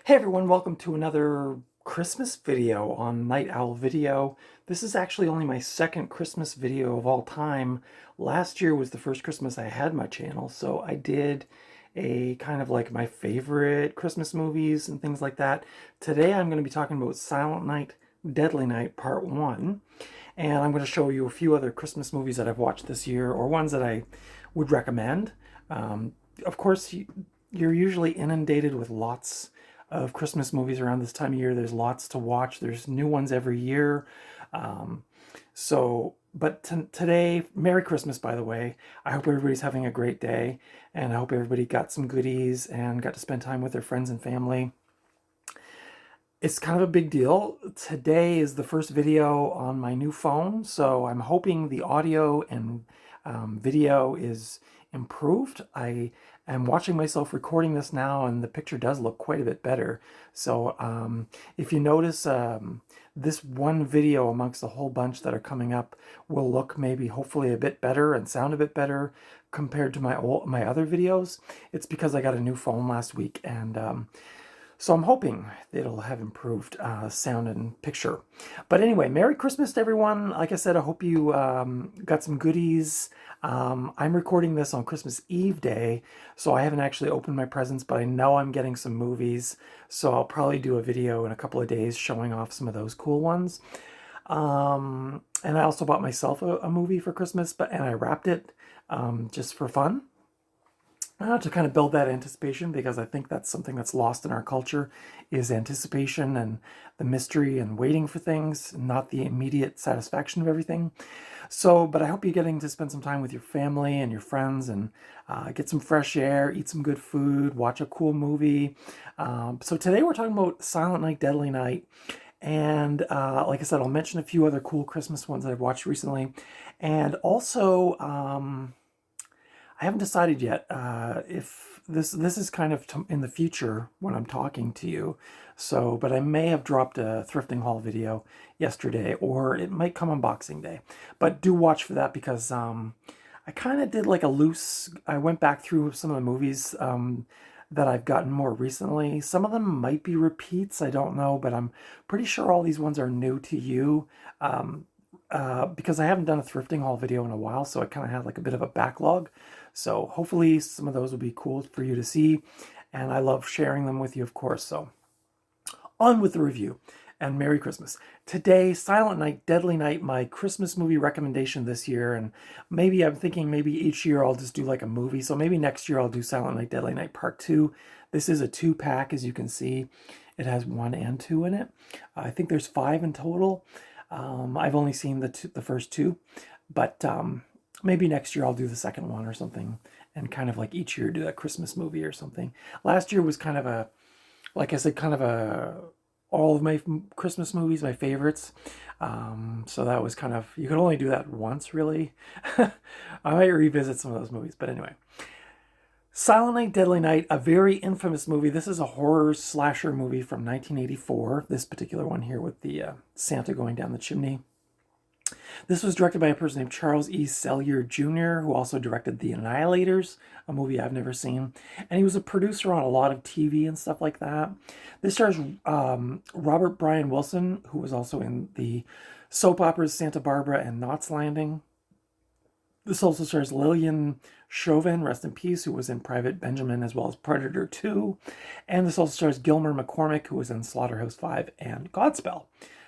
Hey everyone, welcome to another Christmas video on Night Owl Video. This is actually only my second Christmas video of all time. Last year was the first Christmas I had my channel, so I did a kind of like my favorite Christmas movies and things like that. Today I'm going to be talking about Silent Night, Deadly Night Part 1, and I'm going to show you a few other Christmas movies that I've watched this year, or ones that I would recommend. Of course, you're usually inundated with lots of Christmas movies around this time of year. There's lots to watch. There's new ones every year. But today, Merry Christmas, by the way. I hope everybody's having a great day, and I hope everybody got some goodies and got to spend time with their friends and family. It's kind of a big deal. Today is the first video on my new phone, so I'm hoping the audio and video is improved. I am watching myself recording this now, and the picture does look quite a bit better. So if you notice, this one video amongst a whole bunch that are coming up will look maybe hopefully a bit better and sound a bit better compared to my other videos. It's because I got a new phone last week, and so I'm hoping it'll have improved sound and picture. But anyway, Merry Christmas to everyone. Like I said, I hope you got some goodies. I'm recording this on Christmas Eve day, so I haven't actually opened my presents, but I know I'm getting some movies. So I'll probably do a video in a couple of days showing off some of those cool ones. And I also bought myself a movie for Christmas, and I wrapped it just for fun. To kind of build that anticipation, because I think that's something that's lost in our culture, is anticipation and the mystery and waiting for things, not the immediate satisfaction of everything. So, but I hope you're getting to spend some time with your family and your friends, and get some fresh air, eat some good food, watch a cool movie. So today we're talking about Silent Night, Deadly Night. And like I said, I'll mention a few other cool Christmas ones that I've watched recently. And also, I haven't decided yet if this is kind of in the future when I'm talking to you. So, but I may have dropped a thrifting haul video yesterday, or it might come on Boxing Day. But do watch for that, because I kind of did like a loose. I went back through some of the movies that I've gotten more recently. Some of them might be repeats. I don't know, but I'm pretty sure all these ones are new to you. Because I haven't done a thrifting haul video in a while, so I kind of had like a bit of a backlog. So hopefully some of those will be cool for you to see, and I love sharing them with you, of course. So on with the review, and Merry Christmas. Today, Silent Night, Deadly Night, my Christmas movie recommendation this year, and maybe I'm thinking maybe each year I'll just do like a movie. So maybe next year I'll do Silent Night, Deadly Night Part 2. This is a 2-pack, as you can see. It has 1 and 2 in it. I think there's 5 in total. I've only seen the first 2, but maybe next year I'll do the second one or something, and kind of like each year do a Christmas movie or something. Last year was kind of a, like I said, kind of all of my Christmas movies, my favorites. So that was kind of, you could only do that once, really. I might revisit some of those movies, but anyway. Silent Night, Deadly Night, a very infamous movie. This is a horror slasher movie from 1984. This particular one here with the Santa going down the chimney. This was directed by a person named Charles E. Sellier Jr., who also directed The Annihilators, a movie I've never seen. And he was a producer on a lot of TV and stuff like that. This stars Robert Brian Wilson, who was also in the soap operas Santa Barbara and Knots Landing. This also stars Lillian Chauvin, rest in peace, who was in Private Benjamin as well as Predator 2. And this also stars Gilmer McCormick, who was in Slaughterhouse-5 and Godspell.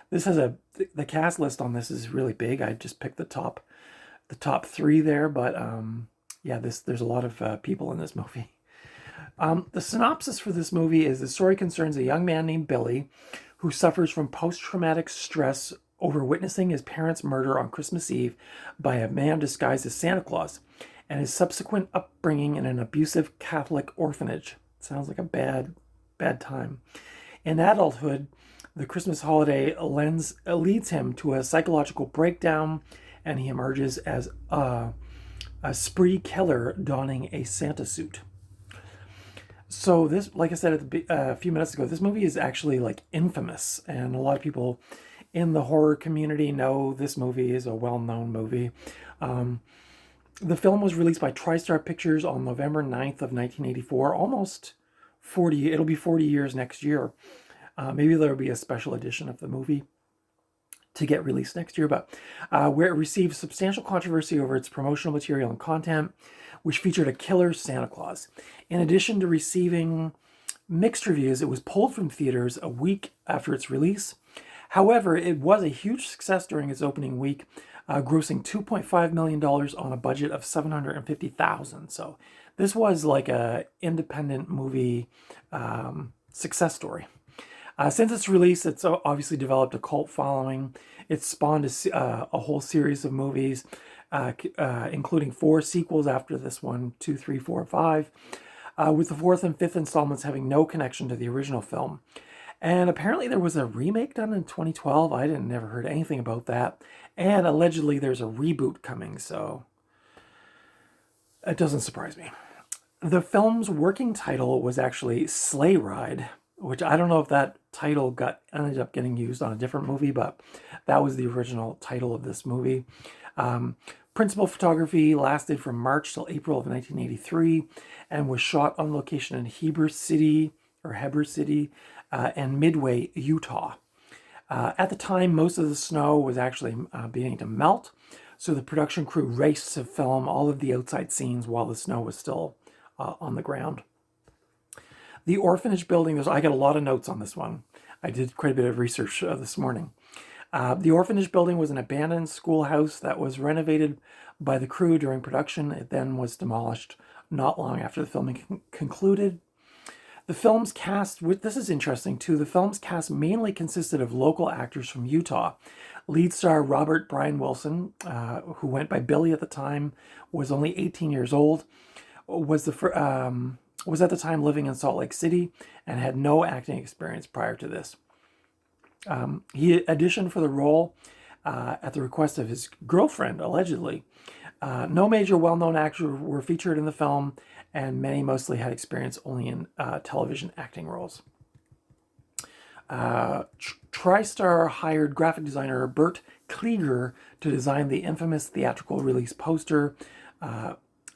This has the cast list on this is really big. I just picked the top 3 there, but yeah, there's a lot of people in this movie. The synopsis for this movie is: the story concerns a young man named Billy who suffers from post-traumatic stress over witnessing his parents' murder on Christmas Eve by a man disguised as Santa Claus, and his subsequent upbringing in an abusive Catholic orphanage. Sounds like a bad time. In adulthood, the Christmas holiday leads him to a psychological breakdown, and he emerges as a spree killer donning a Santa suit. So this, like I said a few minutes ago, this movie is actually like infamous, and a lot of people in the horror community know this movie is a well-known movie. The film was released by TriStar Pictures on November 9th of 1984, almost it'll be 40 years next year. Maybe there'll be a special edition of the movie to get released next year, but where it received substantial controversy over its promotional material and content, which featured a killer Santa Claus. In addition to receiving mixed reviews, it was pulled from theaters a week after its release. However, it was a huge success during its opening week, grossing $2.5 million on a budget of $750,000. So this was like a independent movie success story. Since its release, it's obviously developed a cult following. It's spawned a whole series of movies, including 4 sequels after this one, 2, 3, 4, 5, with the 4th and 5th installments having no connection to the original film. And apparently there was a remake done in 2012. I never heard anything about that. And allegedly there's a reboot coming, so it doesn't surprise me. The film's working title was actually Sleigh Ride, which I don't know if that title ended up getting used on a different movie, but that was the original title of this movie. Principal photography lasted from March till April of 1983 and was shot on location in Heber City and Midway, Utah. At the time, most of the snow was actually beginning to melt, so the production crew raced to film all of the outside scenes while the snow was still on the ground. The orphanage building, I got a lot of notes on this one. I did quite a bit of research this morning. The orphanage building was an abandoned schoolhouse that was renovated by the crew during production. It then was demolished not long after the filming concluded. The film's cast, this is interesting too, the film's cast mainly consisted of local actors from Utah. Lead star Robert Brian Wilson, who went by Billy at the time, was only 18 years old, was at the time living in Salt Lake City and had no acting experience prior to this. He auditioned for the role at the request of his girlfriend, allegedly. No major well-known actors were featured in the film, and many mostly had experience only in television acting roles. TriStar hired graphic designer Bert Klieger to design the infamous theatrical release poster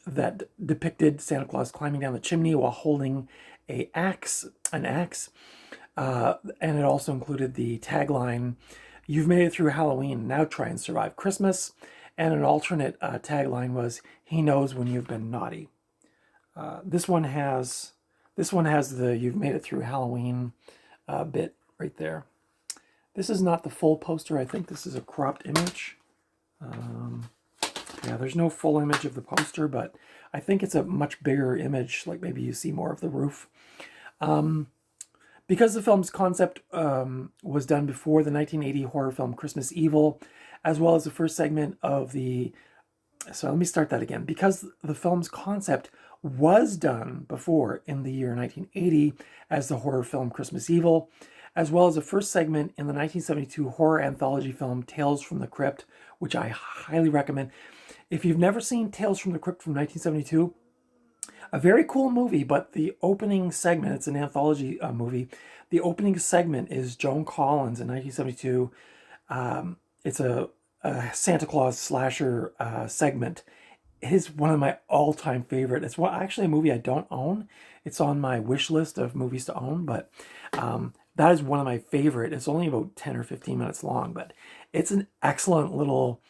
that depicted Santa Claus climbing down the chimney while holding an axe. And it also included the tagline, "You've made it through Halloween, now try and survive Christmas." And an alternate tagline was, "He knows when you've been naughty." This one has the "You've made it through Halloween" bit right there. This is not the full poster. I think this is a cropped image. Yeah, there's no full image of the poster, but I think it's a much bigger image, like maybe you see more of the roof. Because the film's concept was done before the 1980 horror film Christmas Evil, as well as the first segment of the... So let me start that again. Because the film's concept was done before in the year 1980 as the horror film Christmas Evil, as well as the first segment in the 1972 horror anthology film Tales from the Crypt, which I highly recommend. If you've never seen Tales from the Crypt from 1972, a very cool movie, but the opening segment, it's an anthology movie. The opening segment is Joan Collins in 1972. It's a Santa Claus slasher segment. It is one of my all-time favorite. It's actually a movie I don't own. It's on my wish list of movies to own, but that is one of my favorite. It's only about 10 or 15 minutes long, but it's an excellent little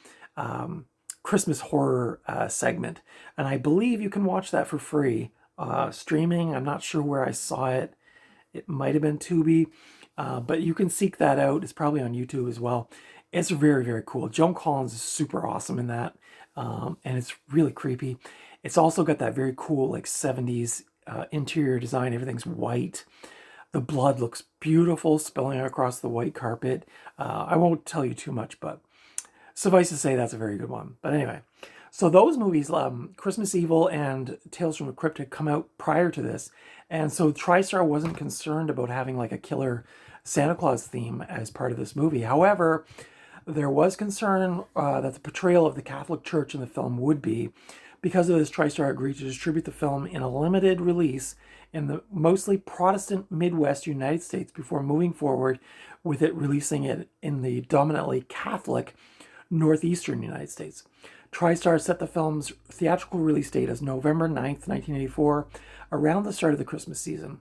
Christmas horror segment. And I believe you can watch that for free streaming. I'm not sure where I saw it. It might have been Tubi, but you can seek that out. It's probably on YouTube as well. It's very, very cool. Joan Collins is super awesome in that, and it's really creepy. It's also got that very cool like 70s interior design. Everything's white. The blood looks beautiful spilling across the white carpet. I won't tell you too much, but suffice to say that's a very good one. But anyway, so those movies, Christmas Evil and Tales from the Crypt, had come out prior to this. And so TriStar wasn't concerned about having like a killer Santa Claus theme as part of this movie. However, there was concern that the portrayal of the Catholic Church in the film would be. Because of this, TriStar agreed to distribute the film in a limited release in the mostly Protestant Midwest United States before moving forward with it releasing it in the dominantly Catholic Northeastern United States. TriStar set the film's theatrical release date as November 9th, 1984, around the start of the Christmas season.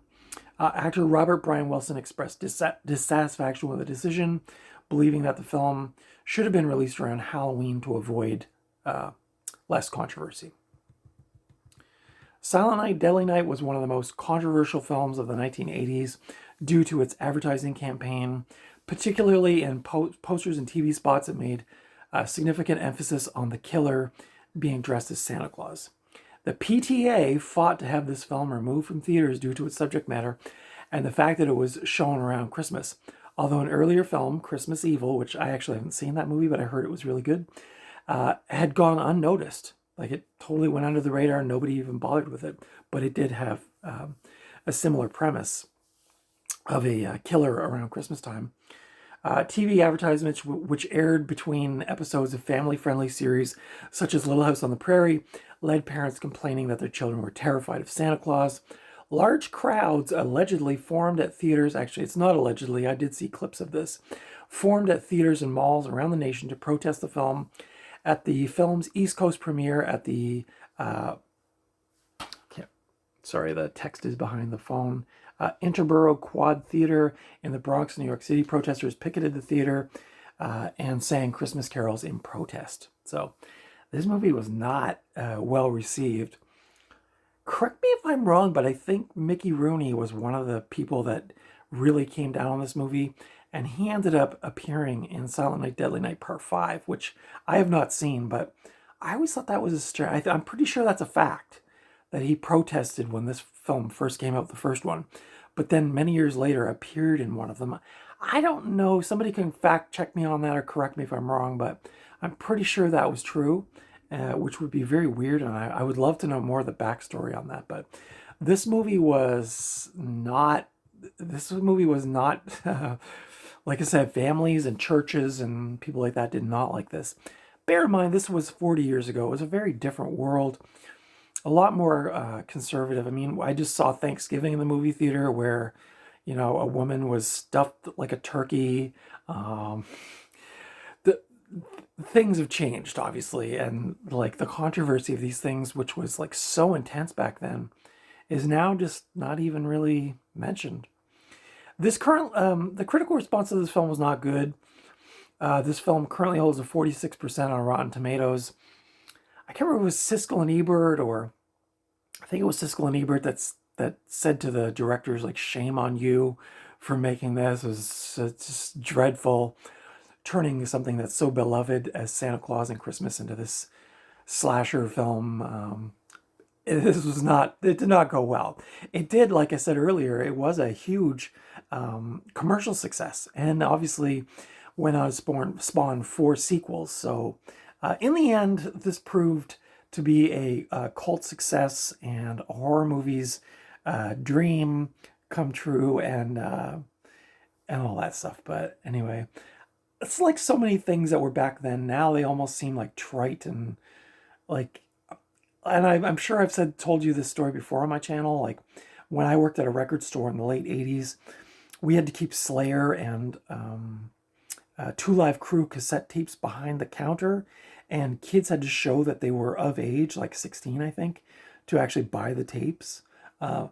Actor Robert Brian Wilson expressed dissatisfaction with the decision, believing that the film should have been released around Halloween to avoid less controversy. Silent Night, Deadly Night was one of the most controversial films of the 1980s due to its advertising campaign, particularly in posters and TV spots that made significant emphasis on the killer being dressed as Santa Claus. The PTA fought to have this film removed from theaters due to its subject matter and the fact that it was shown around Christmas. Although an earlier film, Christmas Evil, which I actually haven't seen that movie, but I heard it was really good, had gone unnoticed. Like, it totally went under the radar. Nobody even bothered with it. But it did have a similar premise of a killer around Christmas time. TV advertisements, which aired between episodes of family-friendly series such as Little House on the Prairie, led parents complaining that their children were terrified of Santa Claus. Large crowds allegedly formed at theaters. Actually, it's not allegedly. I did see clips of this. Formed at theaters and malls around the nation to protest the film. At the film's East Coast premiere at the... sorry, the text is behind the phone. Interborough Quad Theater in the Bronx, New York City, protesters picketed the theater and sang Christmas carols in protest. So this movie was not well received. Correct me if I'm wrong, but I think Mickey Rooney was one of the people that really came down on this movie, and he ended up appearing in Silent Night, Deadly Night Part 5, which I have not seen, but I always thought that was a strange... I'm pretty sure that's a fact, that he protested when this film first came out, the first one, but then many years later appeared in one of them. I don't know, somebody can fact check me on that or correct me if I'm wrong, but I'm pretty sure that was true, which would be very weird, and I would love to know more of the backstory on that. But this movie was not, like I said, families and churches and people like that did not like this. Bear in mind, this was 40 years ago. It was a very different world. A lot more conservative. I mean, I just saw Thanksgiving in the movie theater where, you know, a woman was stuffed like a turkey. The things have changed, obviously, and like the controversy of these things, which was like so intense back then, is now just not even really mentioned. This the critical response to this film was not good. This film currently holds a 46% on Rotten Tomatoes. I can't remember if it was Siskel and Ebert, or I think it was Siskel and Ebert that said to the directors, like, shame on you for making this. It was just dreadful, turning something that's so beloved as Santa Claus and Christmas into this slasher film. It did not go well. It did, like I said earlier, it was a huge commercial success, and obviously went on to spawn 4 sequels. So in the end, this proved to be a cult success and a horror movie's dream come true, and all that stuff. But anyway, it's like so many things that were back then. Now they almost seem like trite and like. And I'm sure I've told you this story before on my channel. Like, when I worked at a record store in the late 80s, we had to keep Slayer and Two Live Crew cassette tapes behind the counter, and kids had to show that they were of age, like 16, I think, to actually buy the tapes. It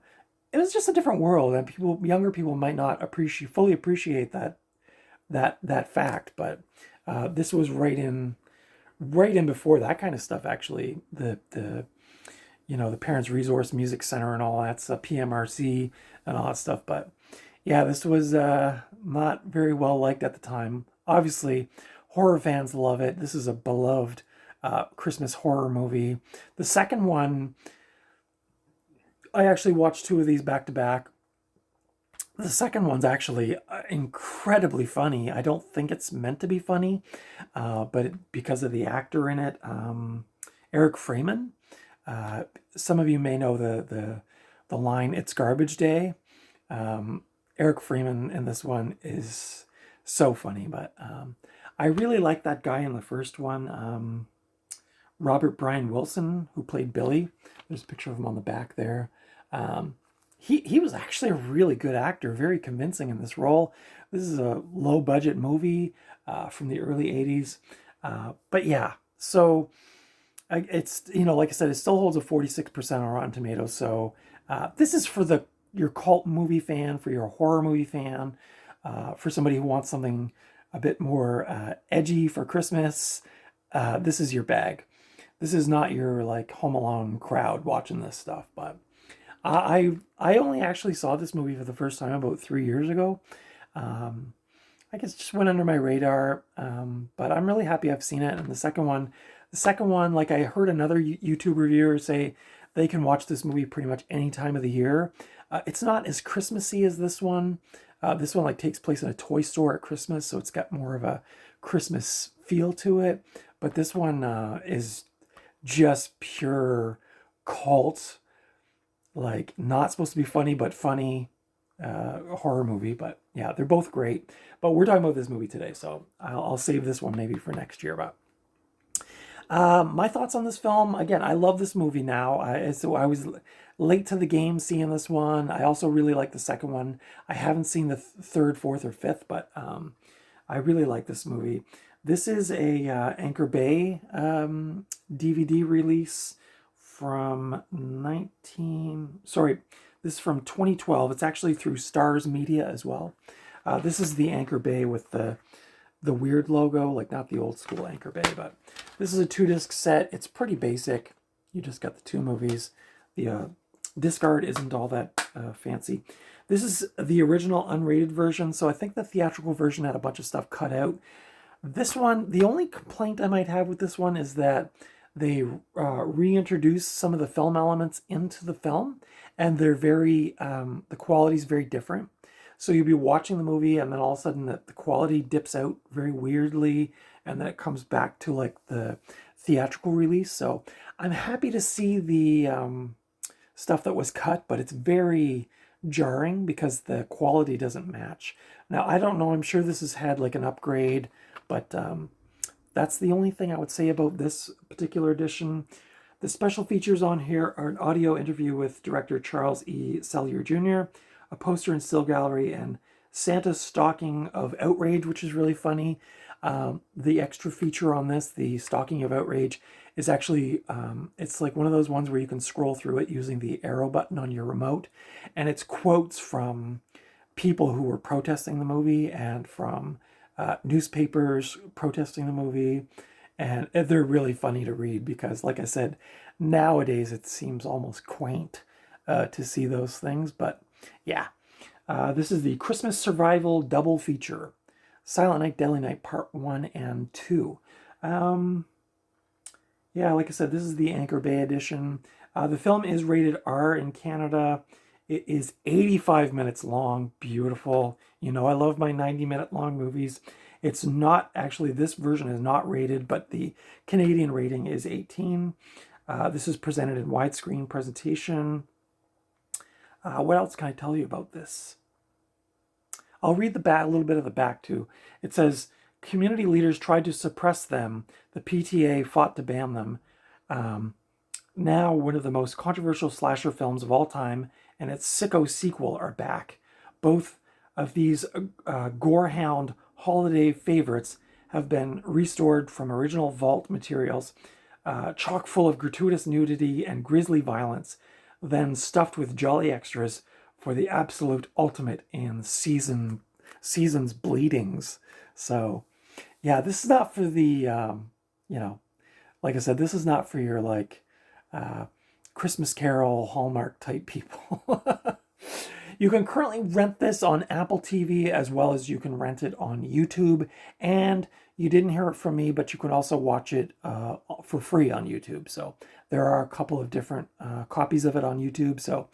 was just a different world, and younger people might not fully appreciate that fact. But this was right in before that kind of stuff. Actually, the Parents Resource Music Center and all that's PMRC and all that stuff. But yeah, this was not very well liked at the time. Obviously, horror fans love it. This is a beloved Christmas horror movie. The second one, I actually watched 2 of these back to back. The second one's actually incredibly funny. I don't think it's meant to be funny, but because of the actor in it, Eric Freeman. Some of you may know the line "It's Garbage Day." Eric Freeman in this one is so funny, but I really like that guy in the first one, Robert Brian Wilson, who played Billy. There's a picture of him on the back there. He was actually a really good actor, very convincing in this role. This is a low-budget movie from the early 80s. But yeah, so it's, like I said, it still holds a 46% on Rotten Tomatoes. So this is for the your cult movie fan, for your horror movie fan, for somebody who wants something a bit more edgy for Christmas, this is your bag. This is not your like Home Alone crowd watching this stuff, but I only actually saw this movie for the first time about 3 years ago. I guess it just went under my radar, but I'm really happy I've seen it. And the second one, like I heard another YouTube reviewer say they can watch this movie pretty much any time of the year. It's not as Christmassy as this one. This one like takes place in a toy store at Christmas, so it's got more of a Christmas feel to it. But this one is just pure cult, like not supposed to be funny, but funny horror movie. But yeah, they're both great. But we're talking about this movie today, so I'll save this one maybe for next year. But my thoughts on this film, again, I love this movie now. So I was late to the game seeing this one. I also really like the second one. I haven't seen the third, fourth, or fifth, but I really like this movie. This is a Anchor Bay DVD release from this is from 2012. It's actually through Stars Media as well. This is the Anchor Bay with the weird logo, like not the old school Anchor Bay, but this is a 2-disc set. It's pretty basic. You just got the 2 movies. The disc art isn't all that fancy. This is the original unrated version, so I think the theatrical version had a bunch of stuff cut out. This one, the only complaint I might have with this one is that they reintroduce some of the film elements into the film, and they're the quality's very different. So you'll be watching the movie, and then all of a sudden the quality dips out very weirdly, and then it comes back to like the theatrical release. So I'm happy to see the stuff that was cut, but it's very jarring because the quality doesn't match. Now, I don't know, I'm sure this has had like an upgrade, but that's the only thing I would say about this particular edition. The special features on here are an audio interview with director Charles E. Sellier Jr., a poster and still gallery, and Santa's stocking of outrage, which is really funny. The extra feature on this, the stocking of outrage, is actually, it's like one of those ones where you can scroll through it using the arrow button on your remote, and it's quotes from people who were protesting the movie and from newspapers protesting the movie, and they're really funny to read because, like I said, nowadays it seems almost quaint to see those things. But yeah, this is the Christmas Survival double feature, Silent Night, Deadly Night Part 1 and 2. Yeah, like I said, this is the Anchor Bay edition. The film is rated R in Canada. It is 85 minutes long. Beautiful. You know, I love my 90-minute long movies. It's not, actually, this version is not rated, but the Canadian rating is 18. This is presented in widescreen presentation. What else can I tell you about this? I'll read a little bit of the back too. It says, community leaders tried to suppress them. The PTA fought to ban them. Now one of the most controversial slasher films of all time and its sicko sequel are back. Both of these gorehound holiday favorites have been restored from original vault materials, chock full of gratuitous nudity and grisly violence, then stuffed with jolly extras for the absolute ultimate in season's bleedings. So yeah, this is not for the, like I said, this is not for your like Christmas Carol Hallmark type people. You can currently rent this on Apple TV as well as you can rent it on YouTube. And you didn't hear it from me, but you can also watch it for free on YouTube. So there are a couple of different copies of it on YouTube. So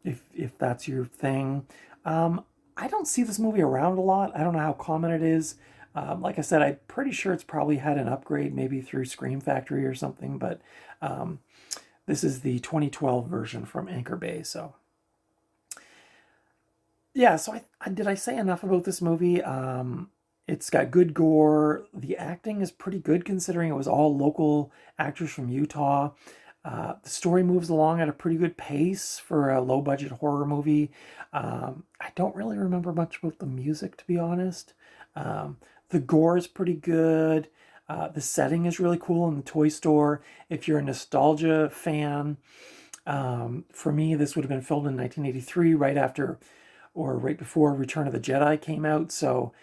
if that's your thing. I don't see this movie around a lot. I don't know how common it is. Like I said, I'm pretty sure it's probably had an upgrade, maybe through Scream Factory or something. But this is the 2012 version from Anchor Bay. So yeah, so did I say enough about this movie? It's got good gore. The acting is pretty good considering it was all local actors from Utah. The story moves along at a pretty good pace for a low-budget horror movie. I don't really remember much about the music, to be honest. The gore is pretty good. The setting is really cool in the toy store. If you're a nostalgia fan, For me, this would have been filmed in 1983, right after or right before Return of the Jedi came out. So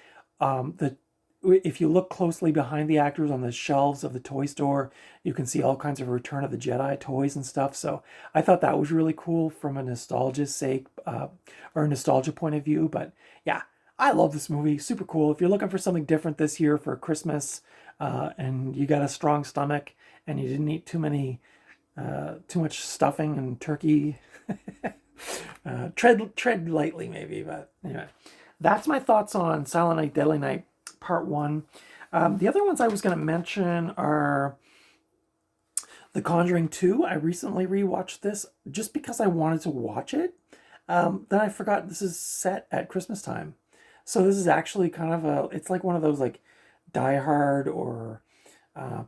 the if you look closely behind the actors on the shelves of the toy store, you can see all kinds of Return of the Jedi toys and stuff. So I thought that was really cool from a nostalgia's sake, or a nostalgia point of view. But yeah, I love this movie. Super cool. If you're looking for something different this year for Christmas, and you got a strong stomach and you didn't eat too much stuffing and turkey, tread lightly maybe. But anyway, that's my thoughts on Silent Night, Deadly Night Part 1. The other ones I was going to mention are The Conjuring 2. I recently rewatched this just because I wanted to watch it. Then I forgot this is set at Christmas time. So this is actually kind of it's like one of those like Die Hard or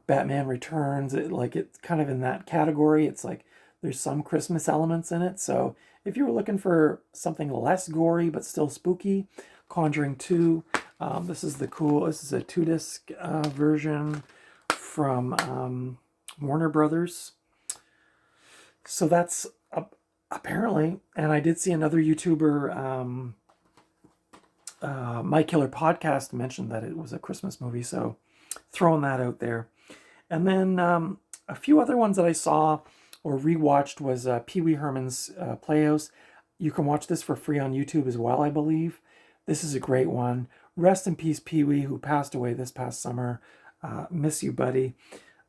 Batman Returns. It's kind of in that category. It's like there's some Christmas elements in it. So if you were looking for something less gory but still spooky, Conjuring 2. This is a 2-disc version from Warner Brothers. So that's apparently, and I did see another YouTuber, My Killer Podcast, mentioned that it was a Christmas movie. So throwing that out there. And then a few other ones that I saw or rewatched was Pee Wee Herman's Playhouse. You can watch this for free on YouTube as well, I believe. This is a great one. Rest in peace, Pee Wee, who passed away this past summer. Miss you, buddy.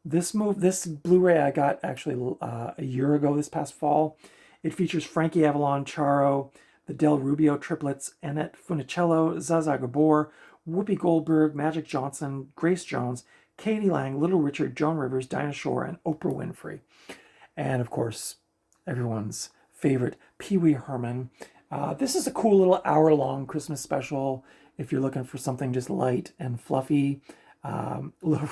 This Blu-ray I got actually a year ago, this past fall. It features Frankie Avalon, Charo, the Del Rubio triplets, Annette Funicello, Zsa Gabor, Whoopi Goldberg, Magic Johnson, Grace Jones, Katie Lang, Little Richard, Joan Rivers, Dinah Shore, and Oprah Winfrey. And of course, everyone's favorite, Pee Wee Herman. This is a cool little hour-long Christmas special if you're looking for something just light and fluffy. Little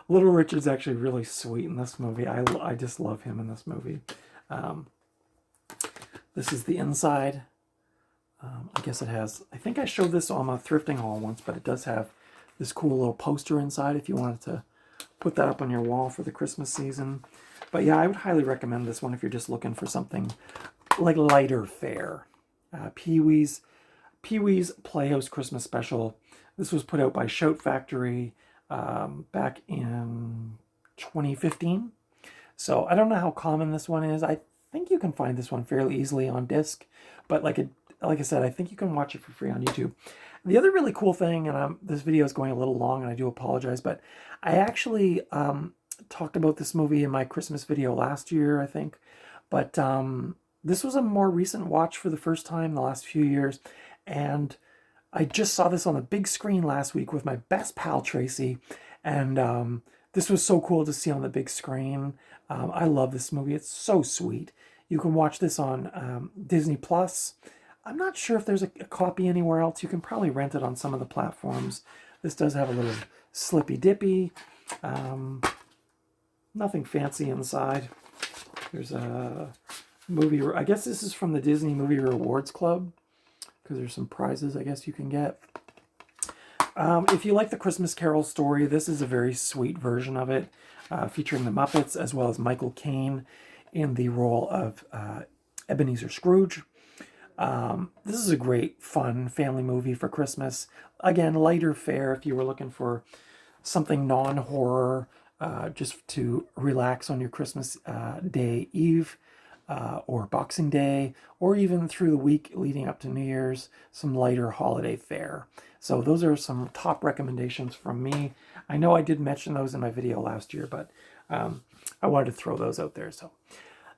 Richard's actually really sweet in this movie. I just love him in this movie. This is the inside. I guess it has, I think I showed this on a thrifting haul once, but it does have this cool little poster inside if you wanted to put that up on your wall for the Christmas season. But yeah, I would highly recommend this one if you're just looking for something like lighter fare. Pee-wee's Playhouse Christmas Special. This was put out by Shout Factory back in 2015. So I don't know how common this one is. I think you can find this one fairly easily on disc, but like I said, I think you can watch it for free on YouTube. The other really cool thing, and this video is going a little long and I do apologize, but I actually talked about this movie in my Christmas video last year, I think. But this was a more recent watch for the first time in the last few years. And I just saw this on the big screen last week with my best pal, Tracy. And this was so cool to see on the big screen. I love this movie. It's so sweet. You can watch this on Disney Plus. I'm not sure if there's a copy anywhere else. You can probably rent it on some of the platforms. This does have a little slippy dippy. Nothing fancy inside. There's a movie. I guess this is from the Disney Movie Rewards Club, because there's some prizes I guess you can get. If you like the Christmas Carol story, this is a very sweet version of it, featuring the Muppets as well as Michael Caine in the role of Ebenezer Scrooge. This is a great, fun family movie for Christmas. Again, lighter fare if you were looking for something non-horror, just to relax on your Christmas Day Eve, or Boxing Day, or even through the week leading up to New Year's, some lighter holiday fare. So those are some top recommendations from me. I know I did mention those in my video last year, but I wanted to throw those out there. So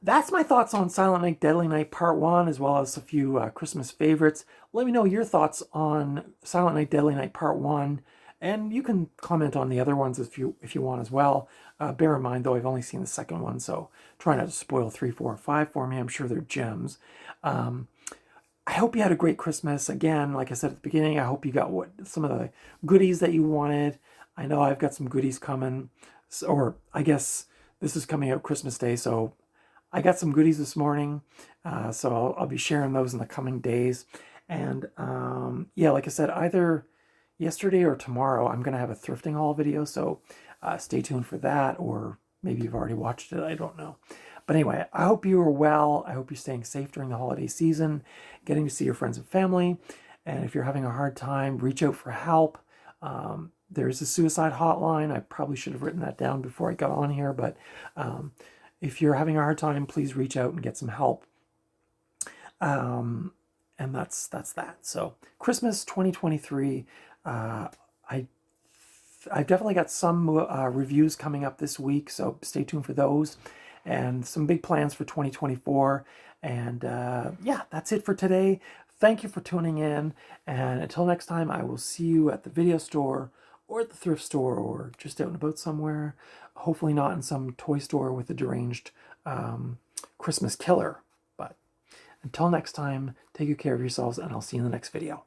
that's my thoughts on Silent Night, Deadly Night Part 1, as well as a few Christmas favorites. Let me know your thoughts on Silent Night, Deadly Night Part 1, and you can comment on the other ones if you want as well. Bear in mind, though, I've only seen the second one, so try not to spoil 3, 4, and 5 for me. I'm sure they're gems. I hope you had a great Christmas. Again, like I said at the beginning, I hope you got some of the goodies that you wanted. I know I've got some goodies coming, or I guess this is coming out Christmas Day, so I got some goodies this morning, so I'll be sharing those in the coming days. And yeah, like I said, either yesterday or tomorrow, I'm going to have a thrifting haul video, so stay tuned for that, or maybe you've already watched it, I don't know. But anyway, I hope you are well. I hope you're staying safe during the holiday season, getting to see your friends and family. And if you're having a hard time, reach out for help. There's a suicide hotline. I probably should have written that down before I got on here, but if you're having a hard time, please reach out and get some help. And that's that. So Christmas 2023, I've definitely got some reviews coming up this week, so stay tuned for those, and some big plans for 2024. And yeah, that's it for today. Thank you for tuning in, and until next time, I will see you at the video store or at the thrift store or just out and about somewhere. Hopefully not in some toy store with a deranged Christmas killer. But until next time, take good care of yourselves, and I'll see you in the next video.